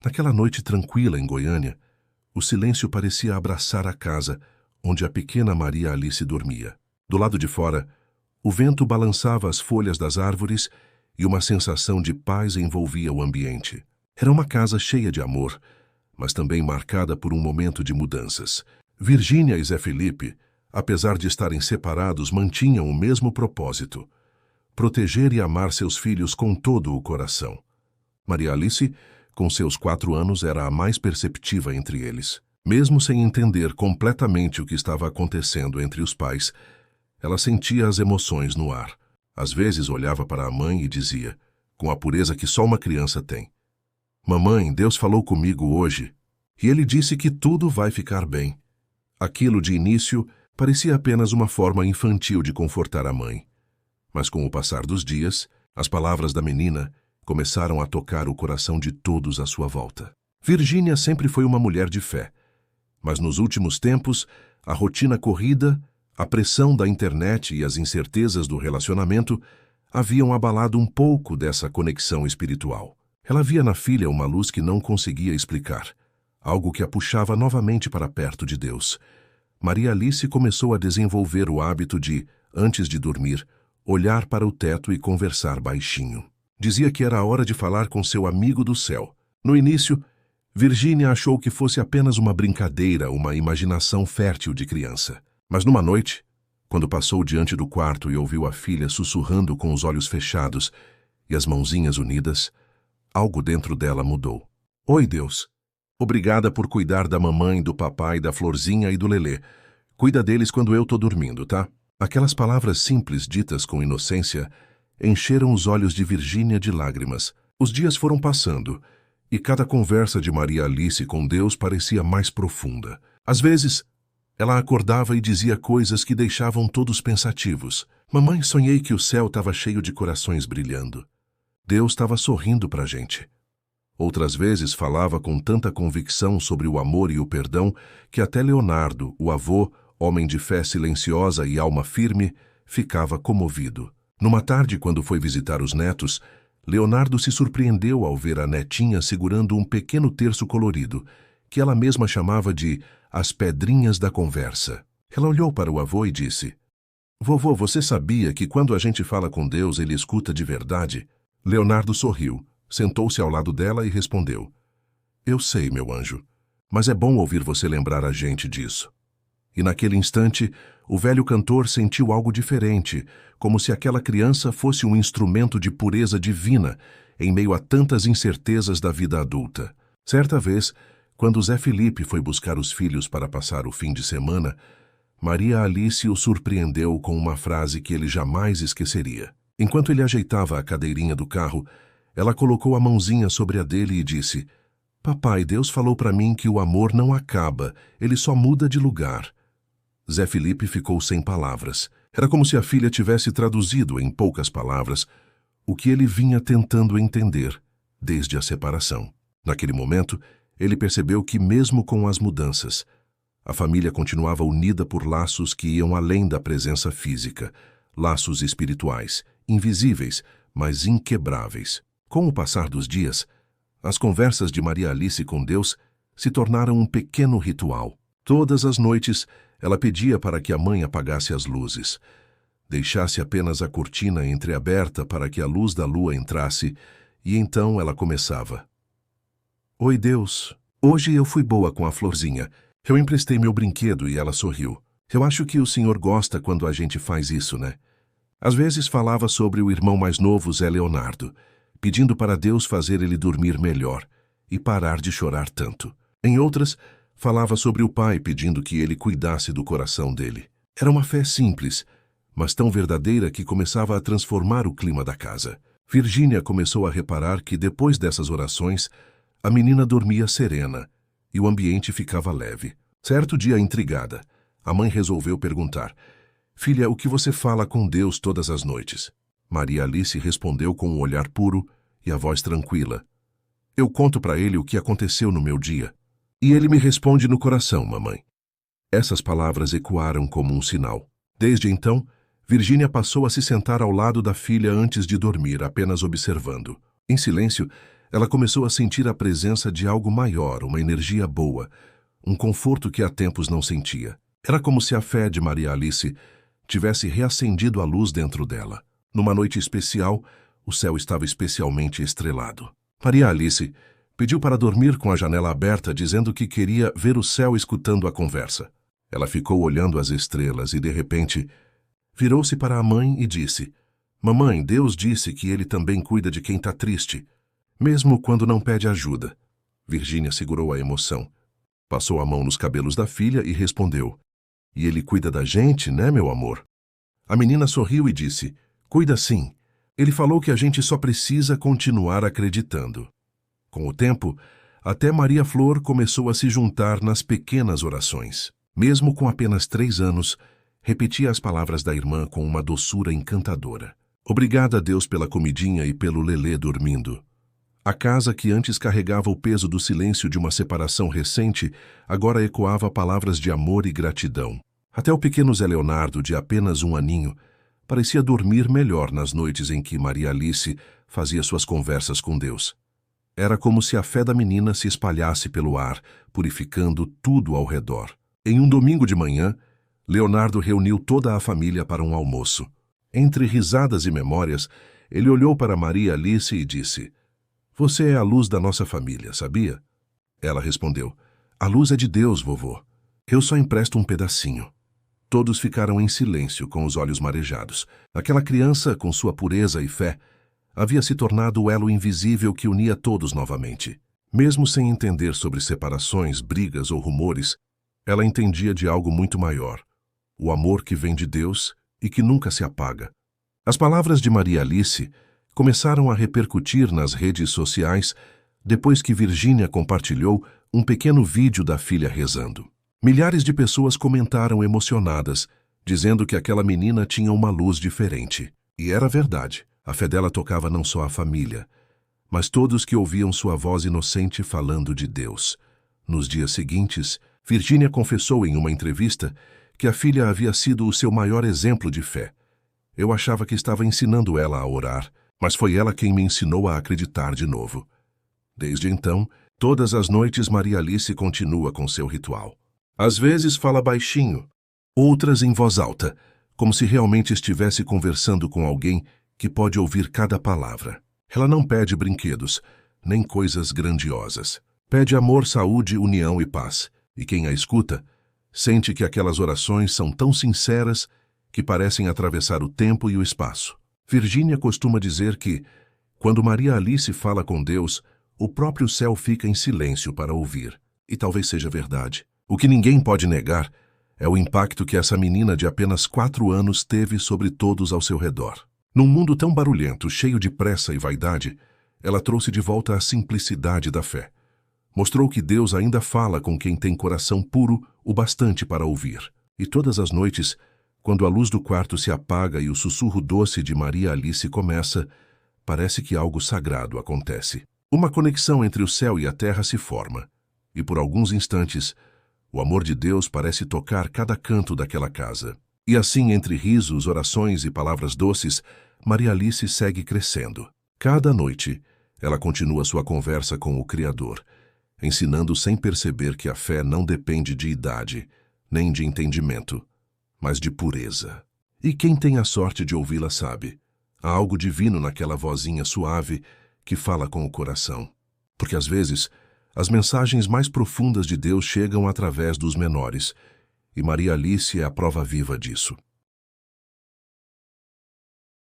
Naquela noite tranquila em Goiânia, o silêncio parecia abraçar a casa onde a pequena Maria Alice dormia. Do lado de fora, o vento balançava as folhas das árvores e uma sensação de paz envolvia o ambiente. Era uma casa cheia de amor, mas também marcada por um momento de mudanças. Virgínia e Zé Felipe, apesar de estarem separados, mantinham o mesmo propósito: proteger e amar seus filhos com todo o coração. Maria Alice, com seus 4 anos, era a mais perceptiva entre eles. Mesmo sem entender completamente o que estava acontecendo entre os pais, ela sentia as emoções no ar. Às vezes olhava para a mãe e dizia, com a pureza que só uma criança tem: "Mamãe, Deus falou comigo hoje, e Ele disse que tudo vai ficar bem." Aquilo, de início, parecia apenas uma forma infantil de confortar a mãe. Mas com o passar dos dias, as palavras da menina começaram a tocar o coração de todos à sua volta. Virgínia sempre foi uma mulher de fé, mas nos últimos tempos, a rotina corrida, a pressão da internet e as incertezas do relacionamento haviam abalado um pouco dessa conexão espiritual. Ela via na filha uma luz que não conseguia explicar, algo que a puxava novamente para perto de Deus. Maria Alice começou a desenvolver o hábito de, antes de dormir, olhar para o teto e conversar baixinho. Dizia que era a hora de falar com seu amigo do céu. No início, Virgínia achou que fosse apenas uma brincadeira, uma imaginação fértil de criança. Mas numa noite, quando passou diante do quarto e ouviu a filha sussurrando com os olhos fechados e as mãozinhas unidas, algo dentro dela mudou. "Oi, Deus. Obrigada por cuidar da mamãe, do papai, da Florzinha e do Lelê. Cuida deles quando eu tô dormindo, tá?" Aquelas palavras simples ditas com inocência encheram os olhos de Virgínia de lágrimas. Os dias foram passando, e cada conversa de Maria Alice com Deus parecia mais profunda. Às vezes, ela acordava e dizia coisas que deixavam todos pensativos. "Mamãe, sonhei que o céu estava cheio de corações brilhando. Deus estava sorrindo pra gente." Outras vezes falava com tanta convicção sobre o amor e o perdão que até Leonardo, o avô, homem de fé silenciosa e alma firme, ficava comovido. Numa tarde, quando foi visitar os netos, Leonardo se surpreendeu ao ver a netinha segurando um pequeno terço colorido, que ela mesma chamava de "as pedrinhas da conversa." Ela olhou para o avô e disse: "Vovô, você sabia que quando a gente fala com Deus, Ele escuta de verdade?" Leonardo sorriu, sentou-se ao lado dela e respondeu: "Eu sei, meu anjo, mas é bom ouvir você lembrar a gente disso." E naquele instante, o velho cantor sentiu algo diferente, como se aquela criança fosse um instrumento de pureza divina em meio a tantas incertezas da vida adulta. Certa vez, quando Zé Felipe foi buscar os filhos para passar o fim de semana, Maria Alice o surpreendeu com uma frase que ele jamais esqueceria. Enquanto ele ajeitava a cadeirinha do carro, ela colocou a mãozinha sobre a dele e disse: "Papai, Deus falou para mim que o amor não acaba, ele só muda de lugar." Zé Felipe ficou sem palavras. Era como se a filha tivesse traduzido em poucas palavras o que ele vinha tentando entender desde a separação. Naquele momento, ele percebeu que, mesmo com as mudanças, a família continuava unida por laços que iam além da presença física, laços espirituais, invisíveis, mas inquebráveis. Com o passar dos dias, as conversas de Maria Alice com Deus se tornaram um pequeno ritual. Todas as noites, ela pedia para que a mãe apagasse as luzes, deixasse apenas a cortina entreaberta para que a luz da lua entrasse, e então ela começava: "Oi, Deus, hoje eu fui boa com a Florzinha. Eu emprestei meu brinquedo e ela sorriu. Eu acho que o Senhor gosta quando a gente faz isso, né?" Às vezes falava sobre o irmão mais novo, Zé Leonardo, pedindo para Deus fazer ele dormir melhor e parar de chorar tanto. Em outras, falava sobre o pai, pedindo que ele cuidasse do coração dele. Era uma fé simples, mas tão verdadeira que começava a transformar o clima da casa. Virgínia começou a reparar que, depois dessas orações, a menina dormia serena e o ambiente ficava leve. Certo dia, intrigada, a mãe resolveu perguntar: "Filha, o que você fala com Deus todas as noites?" Maria Alice respondeu com um olhar puro e a voz tranquila: "Eu conto para ele o que aconteceu no meu dia. E ele me responde no coração, mamãe." Essas palavras ecoaram como um sinal. Desde então, Virgínia passou a se sentar ao lado da filha antes de dormir, apenas observando. Em silêncio, Ela começou a sentir a presença de algo maior, uma energia boa, um conforto que há tempos não sentia. Era como se a fé de Maria Alice tivesse reacendido a luz dentro dela. Numa noite especial, o céu estava especialmente estrelado. Maria Alice pediu para dormir com a janela aberta, dizendo que queria ver o céu escutando a conversa. Ela ficou olhando as estrelas e, de repente, virou-se para a mãe e disse: "Mamãe, Deus disse que Ele também cuida de quem está triste, mesmo quando não pede ajuda." Virgínia segurou a emoção. Passou a mão nos cabelos da filha e respondeu: "E Ele cuida da gente, né, meu amor?" A menina sorriu e disse: "Cuida sim. Ele falou que a gente só precisa continuar acreditando." Com o tempo, até Maria Flor começou a se juntar nas pequenas orações. Mesmo com apenas 3 anos, repetia as palavras da irmã com uma doçura encantadora. Obrigada a Deus pela comidinha e pelo Lelê dormindo. A casa que antes carregava o peso do silêncio de uma separação recente, agora ecoava palavras de amor e gratidão. Até o pequeno Zé Leonardo, de apenas 1 aninho, parecia dormir melhor nas noites em que Maria Alice fazia suas conversas com Deus. Era como se a fé da menina se espalhasse pelo ar, purificando tudo ao redor. Em um domingo de manhã, Leonardo reuniu toda a família para um almoço. Entre risadas e memórias, ele olhou para Maria Alice e disse: "Você é a luz da nossa família, sabia?" Ela respondeu: "A luz é de Deus, vovô. Eu só empresto um pedacinho." Todos ficaram em silêncio, com os olhos marejados. Aquela criança, com sua pureza e fé, havia se tornado o elo invisível que unia todos novamente. Mesmo sem entender sobre separações, brigas ou rumores, ela entendia de algo muito maior: o amor que vem de Deus e que nunca se apaga. As palavras de Maria Alice começaram a repercutir nas redes sociais depois que Virgínia compartilhou um pequeno vídeo da filha rezando. Milhares de pessoas comentaram emocionadas, dizendo que aquela menina tinha uma luz diferente. E era verdade. A fé dela tocava não só a família, mas todos que ouviam sua voz inocente falando de Deus. Nos dias seguintes, Virgínia confessou em uma entrevista que a filha havia sido o seu maior exemplo de fé. "Eu achava que estava ensinando ela a orar, mas foi ela quem me ensinou a acreditar de novo." Desde então, todas as noites Maria Alice continua com seu ritual. Às vezes fala baixinho, outras em voz alta, como se realmente estivesse conversando com alguém que pode ouvir cada palavra. Ela não pede brinquedos, nem coisas grandiosas. Pede amor, saúde, união e paz. E quem a escuta sente que aquelas orações são tão sinceras que parecem atravessar o tempo e o espaço. Virgínia costuma dizer que, quando Maria Alice fala com Deus, o próprio céu fica em silêncio para ouvir. E talvez seja verdade. O que ninguém pode negar é o impacto que essa menina de apenas 4 anos teve sobre todos ao seu redor. Num mundo tão barulhento, cheio de pressa e vaidade, ela trouxe de volta a simplicidade da fé. Mostrou que Deus ainda fala com quem tem coração puro o bastante para ouvir. E todas as noites, quando a luz do quarto se apaga e o sussurro doce de Maria Alice começa, parece que algo sagrado acontece. Uma conexão entre o céu e a terra se forma. E por alguns instantes, o amor de Deus parece tocar cada canto daquela casa. E assim, entre risos, orações e palavras doces, Maria Alice segue crescendo. Cada noite, ela continua sua conversa com o Criador, ensinando sem perceber que a fé não depende de idade, nem de entendimento, mas de pureza. E quem tem a sorte de ouvi-la sabe, há algo divino naquela vozinha suave que fala com o coração. Porque às vezes, as mensagens mais profundas de Deus chegam através dos menores, e Maria Alice é a prova viva disso.